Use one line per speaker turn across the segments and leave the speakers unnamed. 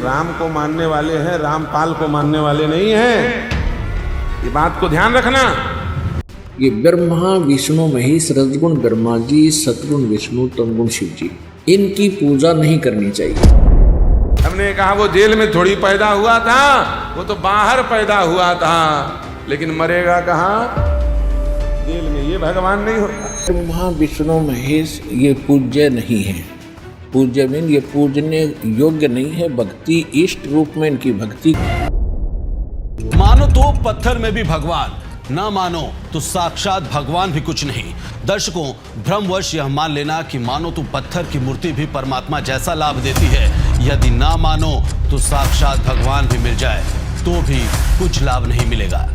राम को मानने वाले हैं, रामपाल को मानने वाले नहीं हैं। ये बात को ध्यान रखना।
ये ब्रह्मा विष्णु महेश, रजगुण ब्रह्मा जी, सतगुण विष्णु, तमगुण शिव जी, इनकी पूजा नहीं करनी चाहिए।
हमने कहा वो जेल में थोड़ी पैदा हुआ था, वो तो बाहर पैदा हुआ था, लेकिन मरेगा कहाँ? जेल में। ये भगवान नहीं होता।
ब्रह्मा विष्णु महेश ये पूज्य नहीं है। पूज्य मीन ये पूजने योग्य नहीं है। भक्ति इष्ट रूप में इनकी भक्ति।
मानो तो पत्थर में भी भगवान, ना मानो तो साक्षात भगवान भी कुछ नहीं। दर्शकों, भ्रमवश यह मान लेना कि मानो तो पत्थर की मूर्ति भी परमात्मा जैसा लाभ देती है, यदि ना मानो तो साक्षात भगवान भी मिल जाए तो भी कुछ लाभ नहीं मिलेगा।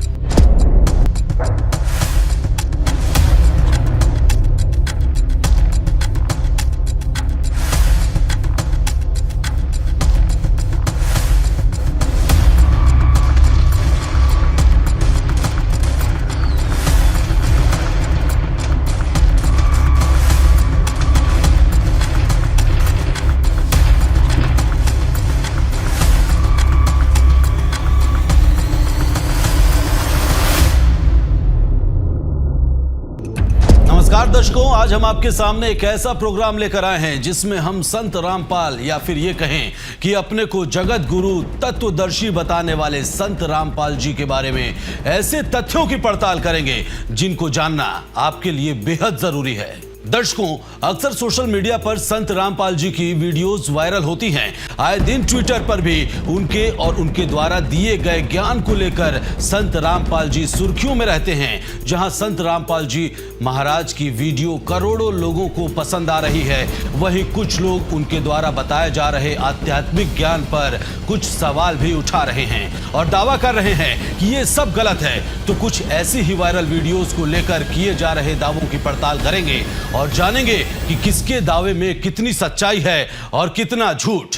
नमस्कार दर्शकों, आज हम आपके सामने एक ऐसा प्रोग्राम लेकर आए हैं जिसमें हम संत रामपाल या फिर ये कहें कि अपने को जगत गुरु तत्वदर्शी बताने वाले संत रामपाल जी के बारे में ऐसे तथ्यों की पड़ताल करेंगे जिनको जानना आपके लिए बेहद जरूरी है। दर्शकों, अक्सर सोशल मीडिया पर संत रामपाल जी की वीडियोस वायरल होती हैं। आए दिन ट्विटर पर भी उनके और उनके द्वारा दिए गए ज्ञान को लेकर संत रामपाल जी सुर्खियों में रहते हैं। जहां संत रामपाल जी महाराज की वीडियो करोड़ों लोगों को पसंद आ रही है, वहीं कुछ लोग उनके द्वारा बताए जा रहे आध्यात्मिक ज्ञान पर कुछ सवाल भी उठा रहे हैं और दावा कर रहे हैं कि ये सब गलत है। तो कुछ ऐसी ही वायरल वीडियोस को लेकर किए जा रहे दावों की पड़ताल करेंगे और जानेंगे कि किसके दावे में कितनी सच्चाई है और कितना झूठ।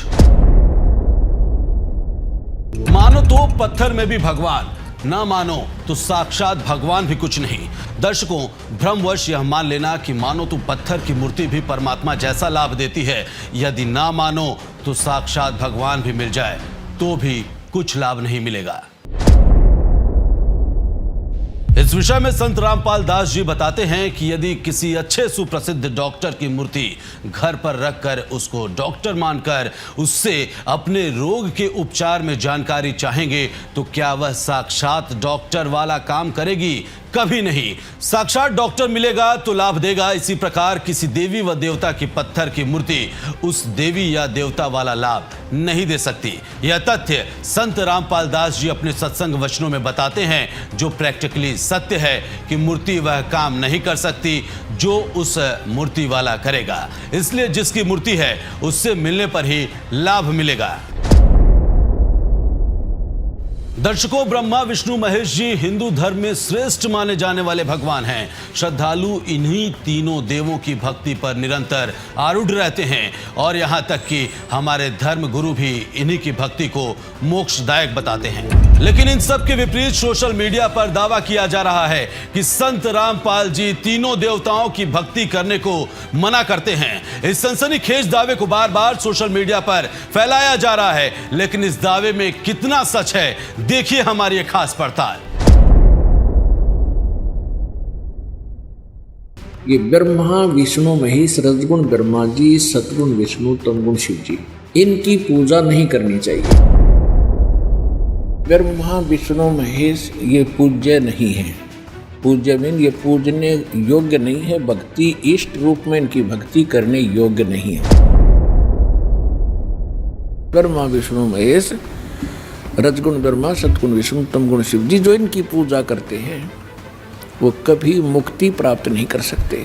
मानो तो पत्थर में भी भगवान, ना मानो तो साक्षात भगवान भी कुछ नहीं। दर्शकों, भ्रमवश यह मान लेना कि मानो तो पत्थर की मूर्ति भी परमात्मा जैसा लाभ देती है, यदि ना मानो तो साक्षात भगवान भी मिल जाए तो भी कुछ लाभ नहीं मिलेगा। इस विषय में संत रामपाल दास जी बताते हैं कि यदि किसी अच्छे सुप्रसिद्ध डॉक्टर की मूर्ति घर पर रखकर उसको डॉक्टर मानकर उससे अपने रोग के उपचार में जानकारी चाहेंगे तो क्या वह साक्षात डॉक्टर वाला काम करेगी? कभी नहीं। साक्षात डॉक्टर मिलेगा तो लाभ देगा। इसी प्रकार किसी देवी व देवता की पत्थर की मूर्ति उस देवी या देवता वाला लाभ नहीं दे सकती। यह तथ्य संत रामपाल दास जी अपने सत्संग वचनों में बताते हैं, जो प्रैक्टिकली सत्य है कि मूर्ति वह काम नहीं कर सकती जो उस मूर्ति वाला करेगा। इसलिए जिसकी मूर्ति है उससे मिलने पर ही लाभ मिलेगा। दर्शकों, ब्रह्मा विष्णु महेश जी हिंदू धर्म में श्रेष्ठ माने जाने वाले भगवान हैं। श्रद्धालु इन्हीं तीनों देवों की भक्ति पर निरंतर आरूढ़ रहते हैं और यहाँ तक कि हमारे धर्म गुरु भी इन्हीं की भक्ति को मोक्षदायक बताते हैं। लेकिन इन सब के विपरीत सोशल मीडिया पर दावा किया जा रहा है कि संत रामपाल जी तीनों देवताओं की भक्ति करने को मना करते हैं। इस सनसनीखेज दावे को बार बार सोशल मीडिया पर फैलाया जा रहा है, लेकिन इस दावे में कितना सच है, देखिए हमारी एक खास पड़ताल।
ये ब्रह्मा विष्णु महेश, रजगुण ब्रह्मा जी, सतगुण विष्णु, तमगुण शिव जी, इनकी पूजा नहीं करनी चाहिए। ब्रह्मा विष्णु महेश ये पूज्य नहीं है। पूज्य मीन ये पूजने योग्य नहीं है। भक्ति इष्ट रूप में इनकी भक्ति करने योग्य नहीं है। ब्रह्मा विष्णु महेश, रजगुण ब्रह्मा, सतगुण विष्णु, तमगुण शिव जी, जो इनकी पूजा करते हैं वो कभी मुक्ति प्राप्त नहीं कर सकते।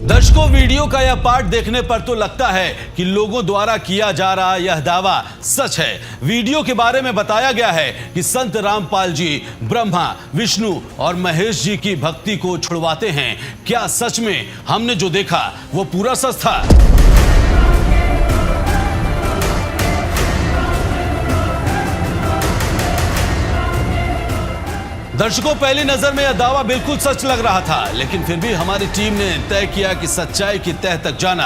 दर्शकों, वीडियो का यह पार्ट देखने पर तो लगता है कि लोगों द्वारा किया जा रहा यह दावा सच है। वीडियो के बारे में बताया गया है कि संत रामपाल जी ब्रह्मा विष्णु और महेश जी की भक्ति को छुड़वाते हैं। क्या सच में हमने जो देखा वो पूरा सच था? दर्शकों, पहली नजर में यह दावा बिल्कुल सच लग रहा था, लेकिन फिर भी हमारी टीम ने तय किया कि सच्चाई की तह तक जाना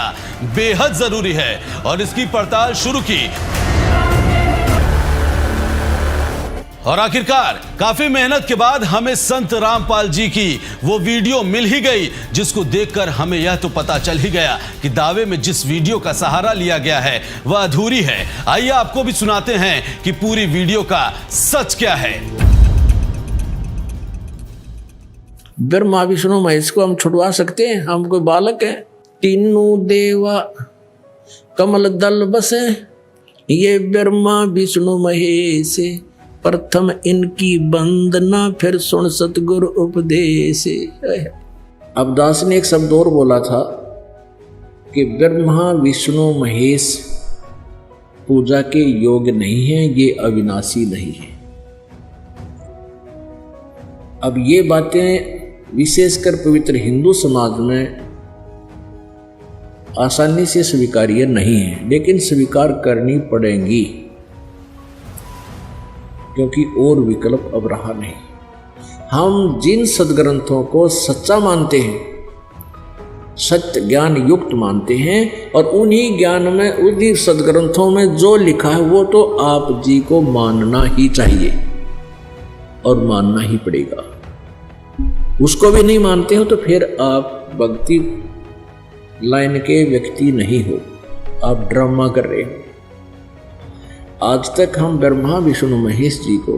बेहद जरूरी है और इसकी पड़ताल शुरू की। और आखिरकार काफी मेहनत के बाद हमें संत रामपाल जी की वो वीडियो मिल ही गई, जिसको देखकर हमें यह तो पता चल ही गया कि दावे में जिस वीडियो का सहारा लिया गया है वह अधूरी है। आइए आपको भी सुनाते हैं कि पूरी वीडियो का सच क्या है।
ब्रह्मा विष्णु महेश को हम छुड़वा सकते हैं? हम कोई बालक है? तीनों देवा कमल दल बसे, ये ब्रह्मा विष्णु महेश, प्रथम इनकी वंदना फिर सुन सतगुरु उपदेश। अब दास ने एक शब्द और बोला था कि ब्रह्मा विष्णु महेश पूजा के योग्य नहीं है, ये अविनाशी नहीं है। अब ये बातें विशेषकर पवित्र हिंदू समाज में आसानी से स्वीकार्य नहीं है, लेकिन स्वीकार करनी पड़ेंगी, क्योंकि और विकल्प अब रहा नहीं। हम जिन सदग्रंथों को सच्चा मानते हैं, सत्य ज्ञान युक्त मानते हैं, और उन्हीं ज्ञान में उन्हीं सदग्रंथों में जो लिखा है वो तो आप जी को मानना ही चाहिए और मानना ही पड़ेगा। उसको भी नहीं मानते हो तो फिर आप भक्ति लाइन के व्यक्ति नहीं हो, आप ड्रामा कर रहे हो। आज तक हम ब्रह्मा विष्णु महेश जी को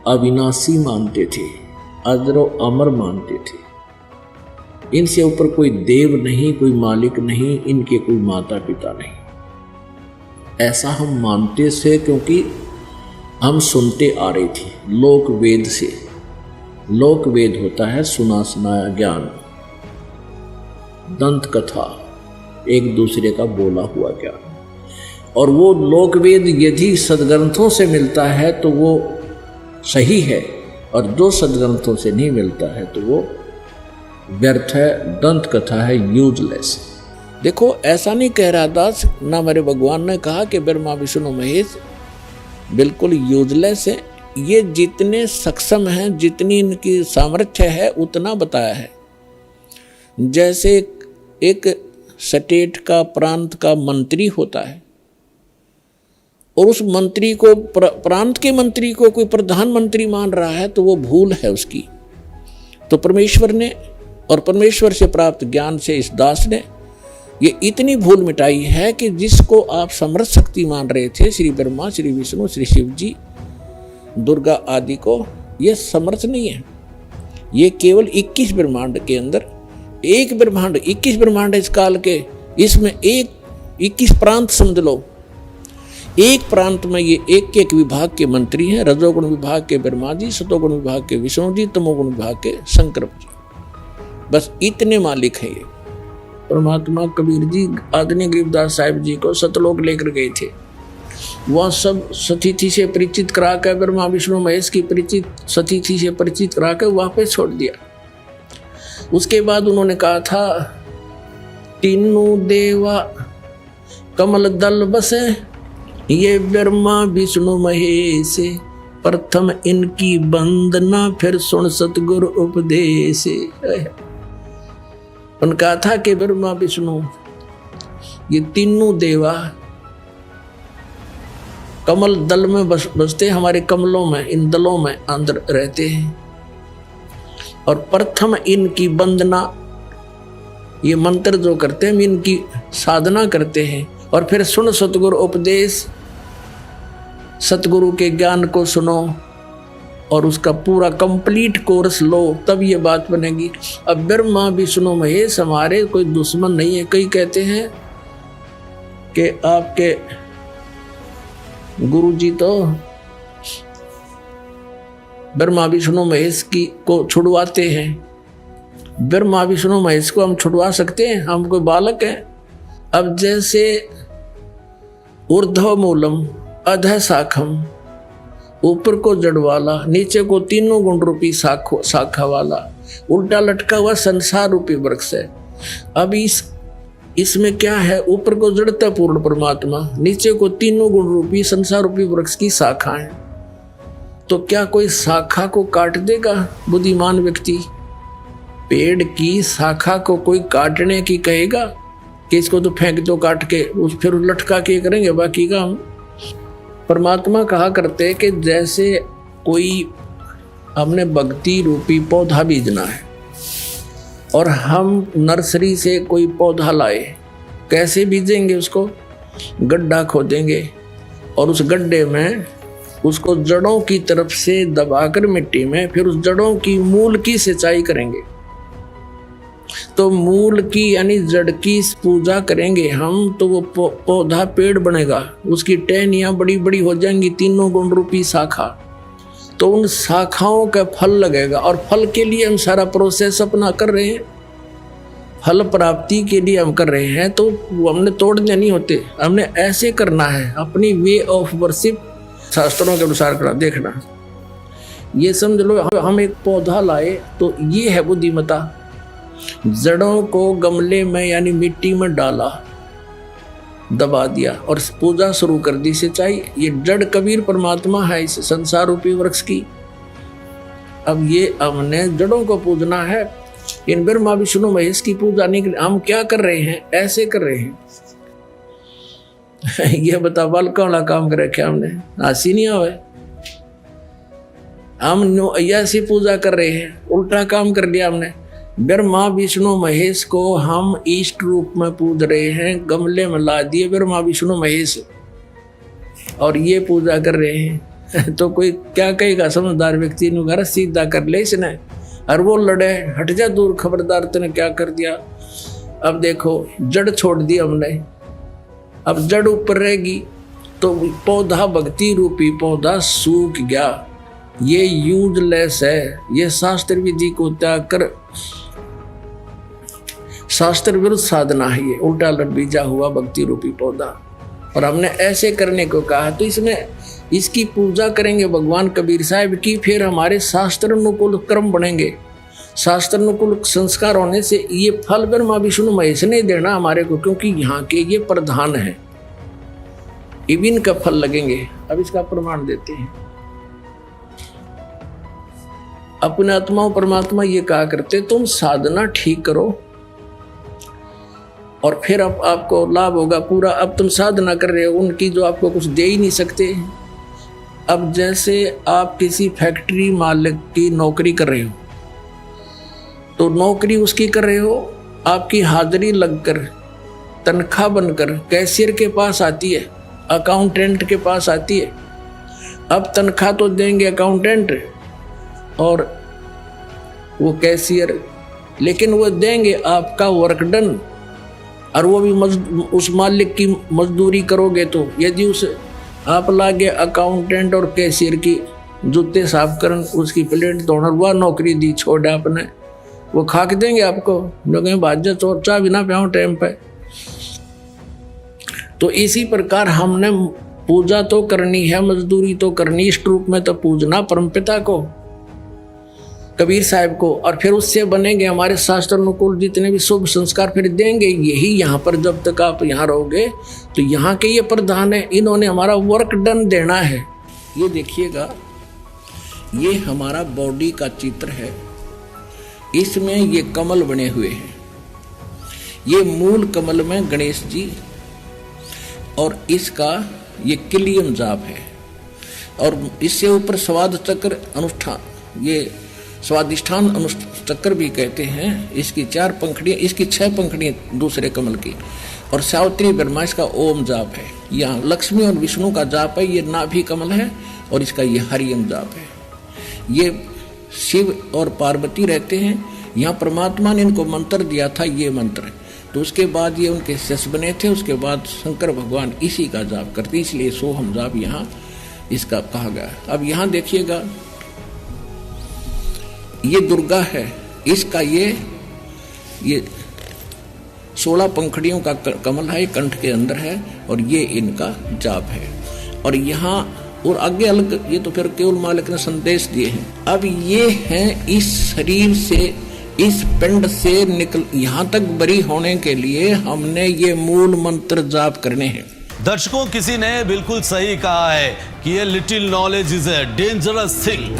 अविनाशी मानते थे, अजरो अमर मानते थे। इनसे ऊपर कोई देव नहीं, कोई मालिक नहीं, इनके कोई माता पिता नहीं। ऐसा हम मानते थे क्योंकि हम सुनते आ रहे थे लोक वेद से। लोक वेद होता है सुना सुनाया ज्ञान, दंत कथा, एक दूसरे का बोला हुआ ज्ञान। और वो लोक वेद यदि सदग्रंथों से मिलता है तो वो सही है, और जो सदग्रंथों से नहीं मिलता है तो वो व्यर्थ है, दंत कथा है, यूजलेस। देखो, ऐसा नहीं कह रहा दास, ना मेरे भगवान ने कहा कि ब्रह्मा विष्णु महेश बिल्कुल यूजलेस है। ये जितने सक्षम हैं, जितनी इनकी सामर्थ्य है, उतना बताया है। जैसे एक स्टेट का, प्रांत का मंत्री होता है, और उस मंत्री को, प्रांत के मंत्री को कोई प्रधानमंत्री मान रहा है, तो वो भूल है उसकी। तो परमेश्वर ने और परमेश्वर से प्राप्त ज्ञान से इस दास ने ये इतनी भूल मिटाई है कि जिसको आप समर्थ शक्ति मान रहे थे, श्री ब्रह्मा, श्री विष्णु, श्री शिव जी, दुर्गा आदि को, ये समर्थ नहीं है। ये केवल 21 ब्रह्मांड के अंदर एक ब्रह्मांड, 21 ब्रह्मांड इस काल के, इसमें 21 प्रांत समझ लो। एक प्रांत में ये एक एक विभाग के मंत्री हैं। रजोगुण विभाग के ब्रह्मा जी, सतोगुण विभाग के विष्णु जी, तमोगुण विभाग के शंकर जी। बस इतने मालिक हैं ये। परमात्मा कबीर जी आदरणीय गरीबदास साहिब जी को सतलोक लेकर गए थे। वह सब सतीथि से परिचित करा कर, ब्रह्मा विष्णु महेश की परिचित सतीथि से परिचित करा कर वापस छोड़ दिया। उसके बाद उन्होंने कहा था, तीनों देवा कमल दल बसे, ये ब्रह्मा विष्णु महेश, प्रथम इनकी वंदना फिर सुन सतगुरु उपदेश। उन्होंने कहा था कि ब्रह्मा विष्णु ये तीनों देवा कमल दल में बसते, हमारे कमलों में, इन दलों में अंदर रहते हैं, और प्रथम इनकी वंदना, ये मंत्र जो करते हैं, इनकी साधना करते हैं, और फिर सुन सतगुरु उपदेश, सतगुरु के ज्ञान को सुनो और उसका पूरा कंप्लीट कोर्स लो, तब ये बात बनेगी। अब ब्रह्मा विष्णु महेश हमारे कोई दुश्मन नहीं है। कई कहते हैं कि आपके गुरु जी तो ब्रह्मा विष्णु महेश की को छुड़वाते हैं। ब्रह्मा विष्णु महेश को हम छुड़वा सकते हैं? हम कोई बालक हैं? अब जैसे ऊर्ध्व मूलम अधः शाखम, ऊपर को जड़ वाला, नीचे को तीनों गुण रूपी शाखा वाला, उल्टा लटका हुआ संसार रूपी वृक्ष है। अब इसमें क्या है? ऊपर को जड़ता पूर्ण परमात्मा, नीचे को तीनों गुण रूपी संसार रूपी वृक्ष की शाखाएं। तो क्या कोई शाखा को काट देगा बुद्धिमान व्यक्ति? पेड़ की शाखा को कोई काटने की कहेगा कि इसको तो फेंक दो काट के, उस फिर लटका के करेंगे बाकी काम। परमात्मा कहा करते कि जैसे कोई हमने भक्ति रूपी पौधा बीजना है और हम नर्सरी से कोई पौधा लाए, कैसे बीजेंगे? उसको गड्ढा खोदेंगे और उस गड्ढे में उसको जड़ों की तरफ से दबाकर मिट्टी में फिर उस जड़ों की मूल की सिंचाई करेंगे। तो मूल की यानी जड़ की पूजा करेंगे हम तो वो पौधा पेड़ बनेगा, उसकी टहनियाँ बड़ी बड़ी हो जाएंगी, 3 गुण रूपी शाखा। तो उन शाखाओं का फल लगेगा और फल के लिए हम सारा प्रोसेस अपना कर रहे हैं, फल प्राप्ति के लिए हम कर रहे हैं। तो हमने तोड़ने नहीं होते, हमने ऐसे करना है, अपनी वे ऑफ वर्शिप शास्त्रों के अनुसार करना। देखना, ये समझ लो हम एक पौधा लाए तो ये है बुद्धिमता। जड़ों को गमले में यानी मिट्टी में डाला, दबा दिया और पूजा शुरू कर दी, सिंचाई। ये जड़ कबीर परमात्मा है इस संसार रूपी वृक्ष की। अब ये हमने जड़ों को पूजना है, इन ब्रह्मा विष्णु महेश की पूजा नहीं। हम क्या कर रहे हैं? ऐसे कर रहे हैं। ये बता बालका वाला काम करे क्या हमने? हंसी नहीं आवे। हम ऐसी पूजा कर रहे हैं, उल्टा काम कर लिया हमने। ब्रह्मा विष्णु महेश को हम इष्ट रूप में पूज रहे हैं, गमले में ला दिए ब्रह्मा विष्णु महेश और ये पूजा कर रहे हैं। तो कोई क्या कहेगा? समझदार व्यक्ति ने घर सीधा कर ले इसने, और वो लड़े, हट जा दूर, खबरदार तूने क्या कर दिया। अब देखो जड़ छोड़ दी हमने, अब जड़ ऊपर रहेगी तो पौधा भक्ति रूपी पौधा सूख गया, ये यूजलेस है। ये शास्त्र विधि को त्याग कर शास्त्र विरुद्ध साधना है, ये उल्टा लट बीजा हुआ भक्ति रूपी पौधा। और हमने ऐसे करने को कहा तो इसमें इसकी पूजा करेंगे भगवान कबीर साहब की, फिर हमारे शास्त्र अनुकूल कर्म बनेंगे। शास्त्र अनुकूल संस्कार होने से ये फल ब्रह्मा विष्णु महेश ने देना हमारे को, क्योंकि यहाँ के ये प्रधान है, इविन का फल लगेंगे। अब इसका प्रमाण देते हैं। अपने आत्मा परमात्मा ये कहा करते तुम साधना ठीक करो और फिर अब आपको लाभ होगा पूरा। अब तुम साधना कर रहे हो उनकी जो आपको कुछ दे ही नहीं सकते। अब जैसे आप किसी फैक्ट्री मालिक की नौकरी कर रहे हो तो नौकरी उसकी कर रहे हो, आपकी हाजिरी लगकर तनख्वाह बनकर कैशियर के पास आती है, अकाउंटेंट के पास आती है। अब तनख्वाह तो देंगे अकाउंटेंट और वो कैशियर, लेकिन वो देंगे आपका वर्क डन, और वो भी उस मालिक की मजदूरी करोगे। तो यदि उस आप लागे अकाउंटेंट और कैशियर की जूते साफ करन, उसकी प्लेट धोना, वह नौकरी दी छोड़ आपने, वो खाक देंगे आपको, लोग बाजा चोर चाह भी ना पियाओ टाइम पे। तो इसी प्रकार हमने पूजा तो करनी है, मजदूरी तो करनी, इष्ट रूप में तो पूजना परमपिता को, कबीर साहब को, और फिर उससे बनेंगे हमारे शास्त्र अनुकूल जितने भी शुभ संस्कार फिर देंगे। यही यहाँ पर जब तक आप यहाँ रहोगे तो यहाँ के ये प्रधान है, इन्होंने हमारा वर्क डन देना है। ये देखिएगा, ये हमारा बॉडी का चित्र है, इसमें ये कमल बने हुए हैं। ये मूल कमल में गणेश जी और इसका ये किलियम जाप है, और इससे ऊपर स्वाद चक्र अनुष्ठान, ये स्वादिष्ठान अनुचक्र भी कहते हैं। इसकी 4 पंखड़ियाँ, इसकी 6 पंखड़ियाँ दूसरे कमल की, और सावित्री ब्रह्मा इसका ओम जाप है। यहाँ लक्ष्मी और विष्णु का जाप है, ये नाभि कमल है, और इसका ये हरियम जाप है। ये शिव और पार्वती रहते हैं, यहाँ परमात्मा ने इनको मंत्र दिया था, ये मंत्र। तो उसके बाद ये उनके शिष्य बने थे, उसके बाद शंकर भगवान इसी का जाप करते, इसलिए सोहम जाप यहाँ इसका कहा गया। अब यहाँ देखिएगा, ये दुर्गा है, इसका ये 16 पंखड़ियों का कमल है, कंठ के अंदर है, और ये इनका जाप है। और यहाँ और आगे अलग, ये तो फिर केवल मालिक ने संदेश दिए हैं। अब ये हैं इस शरीर से, इस पिंड से निकल यहाँ तक बरी होने के लिए हमने ये मूल मंत्र जाप करने हैं।
दर्शकों, किसी ने बिल्कुल सही कहा है कि ये little knowledge is a dangerous thing.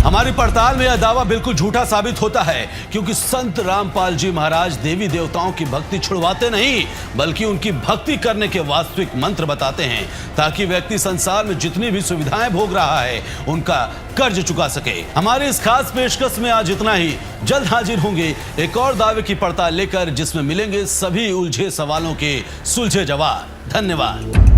हमारी पड़ताल में यह दावा बिल्कुल झूठा साबित होता है, क्योंकि संत रामपाल जी महाराज देवी देवताओं की भक्ति छुड़वाते नहीं, बल्कि उनकी भक्ति करने के वास्तविक मंत्र बताते हैं, ताकि व्यक्ति संसार में जितनी भी सुविधाएं भोग रहा है उनका कर्ज चुका सके। हमारी इस खास पेशकश में आज इतना ही। जल्द हाजिर होंगे एक और दावे की पड़ताल लेकर, जिसमें मिलेंगे सभी उलझे सवालों के सुलझे जवाब। धन्यवाद।